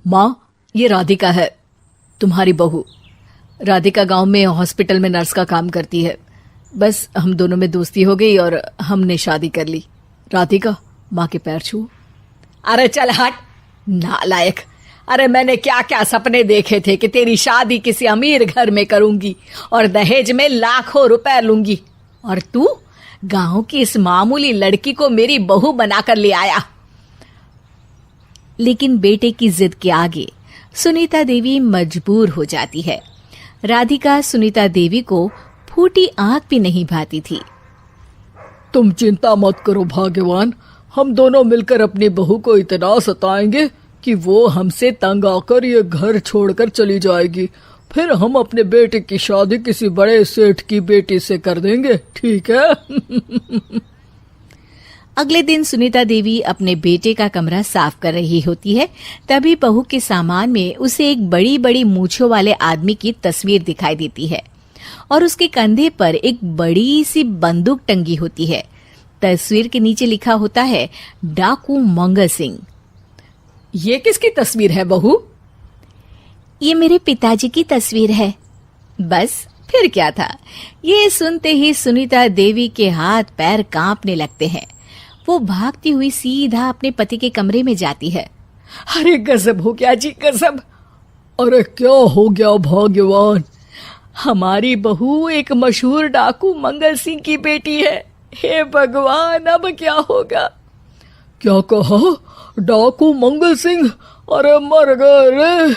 माँ, ये राधिका है, तुम्हारी बहू। राधिका गांव में हॉस्पिटल में नर्स का काम करती है। बस हम दोनों में दोस्ती हो गई और हमने शादी कर ली। राधिका, माँ के पैर छू। अरे चल हट नालायक। अरे मैंने क्या क्या सपने देखे थे कि तेरी शादी किसी अमीर घर में करूंगी और दहेज में लाखों रुपए लूंगी, और तू गांव की इस मामूली लड़की को मेरी बहू बनाकर ले आया। लेकिन बेटे की जिद के आगे सुनीता देवी मजबूर हो जाती है। राधिका सुनीता देवी को फूटी आंख भी नहीं भाती थी। तुम चिंता मत करो भाग्यवान, हम दोनों मिलकर अपनी बहू को इतना सताएंगे कि वो हमसे तंग आकर ये घर छोड़कर चली जाएगी। फिर हम अपने बेटे की शादी किसी बड़े सेठ की बेटी से कर देंगे, ठीक है? अगले दिन सुनीता देवी अपने बेटे का कमरा साफ कर रही होती है। तभी बहू के सामान में उसे एक बड़ी बड़ी मूंछों वाले आदमी की तस्वीर दिखाई देती है और उसके कंधे पर एक बड़ी सी बंदूक टंगी होती है। तस्वीर के नीचे लिखा होता है डाकू मंगल सिंह। ये किसकी तस्वीर है बहू? ये मेरे पिताजी की तस्वीर है। बस फिर क्या था। ये सुनते ही सुनीता देवी के हाथ पैर कांपने लगते हैं। वो भागती हुई सीधा अपने पति के कमरे में जाती है। अरे गजब हो गया जी, गजब। अरे क्या हो गया भाग्यवान? हमारी बहू एक मशहूर डाकू मंगल सिंह की बेटी है। हे भगवान, अब क्या होगा? क्या कहा? डाकू मंगल सिंह? अरे मर गए रे।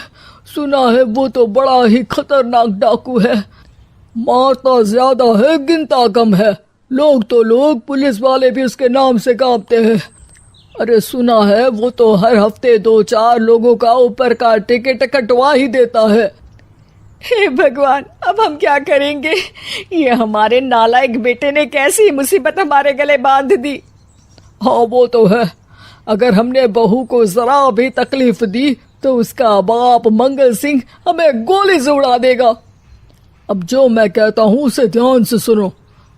सुना है वो तो बड़ा ही खतरनाक डाकू है, मारता ज्यादा है गिनता कम है। लोग पुलिस वाले भी उसके नाम से कांपते हैं। अरे सुना है वो तो हर हफ्ते 2-4 लोगों का ऊपर का टिकट कटवा ही देता है। हे भगवान, अब हम क्या करेंगे? ये हमारे नालायक बेटे ने कैसी मुसीबत हमारे गले बांध दी। हाँ वो तो है, अगर हमने बहू को जरा भी तकलीफ दी तो उसका बाप मंगल सिंह हमें गोली से उड़ा देगा। अब जो मैं कहता हूँ उसे ध्यान से सुनो।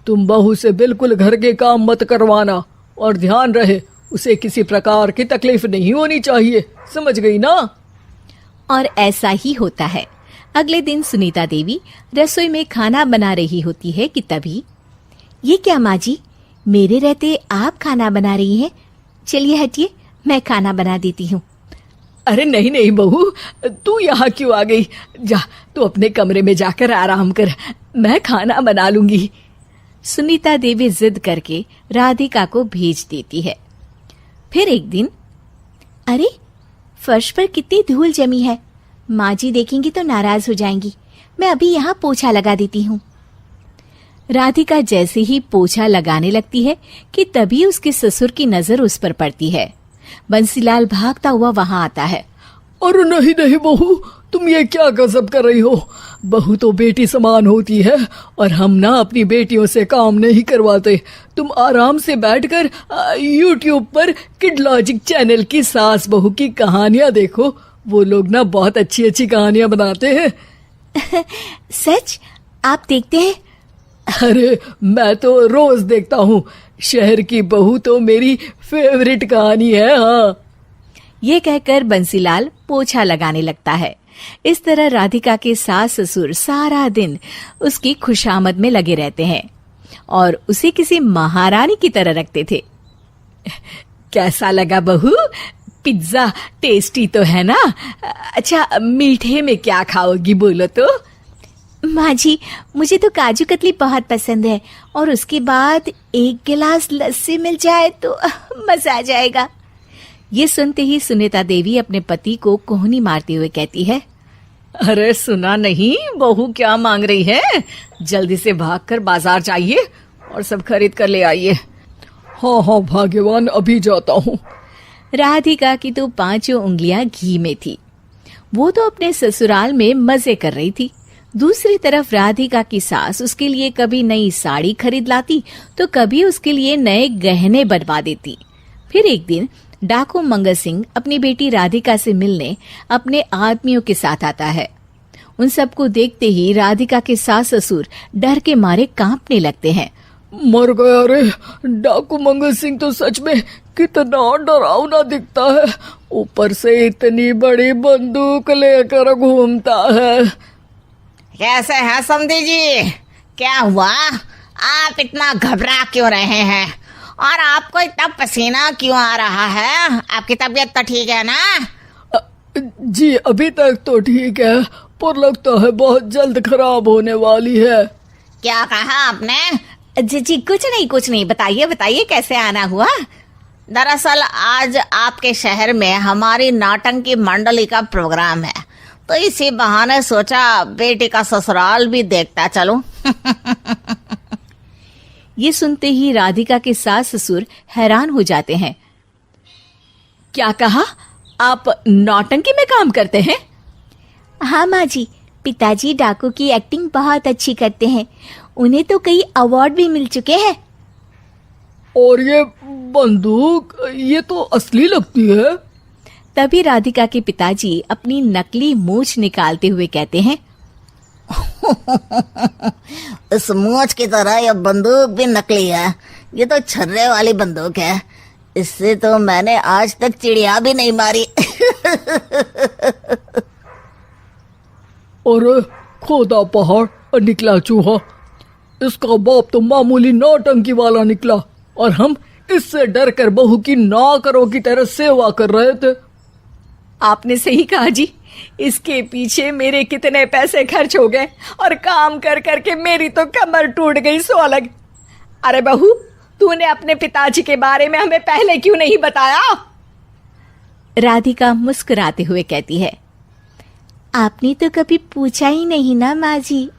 तुम बहू से बिल्कुल घर के काम मत करवाना, और ध्यान रहे उसे किसी प्रकार की तकलीफ नहीं होनी चाहिए, समझ गई ना? और ऐसा ही होता है। अगले दिन सुनीता देवी रसोई में खाना बना रही होती है कि तभी, ये क्या माँ जी, मेरे रहते आप खाना बना रही हैं? चलिए हटिए, मैं खाना बना देती हूँ। अरे नहीं नहीं बहू, तू यहाँ क्यों आ गई? जा तू अपने कमरे में जाकर आराम कर, मैं खाना बना लूंगी। सुनीता देवी जिद करके राधिका को भेज देती है। फिर एक दिन, अरे फर्श पर कितनी धूल जमी है, माँ जी देखेंगी तो नाराज हो जाएंगी, मैं अभी यहाँ पोछा लगा देती हूँ। राधिका जैसे ही पोछा लगाने लगती है कि तभी उसके ससुर की नजर उस पर पड़ती है। बंसीलाल भागता हुआ वहां आता है। अरे नहीं नहीं बहू, तुम ये क्या गजब कर रही हो? बहू तो बेटी समान होती है और हम ना अपनी बेटियों से काम नहीं करवाते। तुम आराम से बैठकर YouTube पर किड लॉजिक चैनल की सास बहू की कहानियां देखो। वो लोग ना बहुत अच्छी अच्छी कहानियां बनाते हैं। सच? आप देखते हैं? अरे मैं तो रोज देखता हूँ। शहर की बहू तो मेरी फेवरेट कहानी है। हाँ, ये कहकर बंसीलाल पोछा लगाने लगता है। इस तरह राधिका के सास ससुर सारा दिन उसकी खुशामद में लगे रहते हैं और उसे किसी महारानी की तरह रखते थे। कैसा लगा बहू? पिज्जा टेस्टी तो है ना? अच्छा, मीठे में क्या खाओगी बोलो तो? माँ जी, मुझे तो काजू कतली बहुत पसंद है और उसके बाद 1 गिलास लस्सी मिल जाए तो मजा आ जाएगा। ये सुनते ही सुनीता देवी अपने पति को कोहनी मारते हुए कहती है, अरे सुना नहीं बहू क्या मांग रही है? जल्दी से भागकर बाजार जाइए और सब खरीद कर ले आइए। हाँ हाँ भाग्यवान, अभी जाता हूँ। राधिका की तो 5 उंगलियां घी में थी। वो तो अपने ससुराल में मजे कर रही थी। दूसरी तरफ राधिका की सास उसके लिए कभी नई साड़ी खरीद लाती तो कभी उसके लिए नए गहने बनवा देती। फिर एक दिन डाकू मंगल सिंह अपनी बेटी राधिका से मिलने अपने आदमियों के साथ आता है। उन सबको देखते ही राधिका के सास ससुर डर के मारे कांपने लगते हैं। मर गया रे, डाकू मंगल सिंह तो सच में कितना डरावना दिखता है, ऊपर से इतनी बड़ी बंदूक लेकर घूमता है। कैसे हैं समधी जी? क्या हुआ? आप इतना घबरा क्यों रहे हैं? और आपको इतना पसीना क्यों आ रहा है? आपकी तबीयत तो ठीक है ना? जी अभी तक तो ठीक है, पर लगता है बहुत जल्द खराब होने वाली है। क्या कहा आपने? जी जी कुछ नहीं, बताइए बताइए कैसे आना हुआ। दरअसल आज आपके शहर में हमारी नाटंकी मंडली का प्रोग्राम है, तो इसी बहाने सोचा बेटी का ससुराल भी देखता चलूं। ये सुनते ही राधिका के सास ससुर हैरान हो जाते हैं। क्या कहा? आप नौटंकी में काम करते हैं? हाँ माँ जी, पिताजी डाकू की एक्टिंग बहुत अच्छी करते हैं, उन्हें तो कई अवार्ड भी मिल चुके हैं। और ये बंदूक, ये तो असली लगती है। तभी राधिका के पिताजी अपनी नकली मूंछ निकालते हुए कहते हैं, इस मूंछ की तरह यह बंदूक भी नकली है। ये तो छर्रे वाली बंदूक है, इससे तो मैंने आज तक चिड़िया भी नहीं मारी। और खोदा पहाड़ निकला चूहा, इसका बाप तो मामूली नौटंकी वाला निकला, और हम इससे डर कर बहू की नौकरों की तरह सेवा कर रहे थे। आपने सही कहा जी, इसके पीछे मेरे कितने पैसे खर्च हो गए, और काम कर करके मेरी तो कमर टूट गई सो अलग। अरे बहू, तूने अपने पिताजी के बारे में हमें पहले क्यों नहीं बताया? राधिका मुस्कुराते हुए कहती है, आपने तो कभी पूछा ही नहीं ना माँ जी।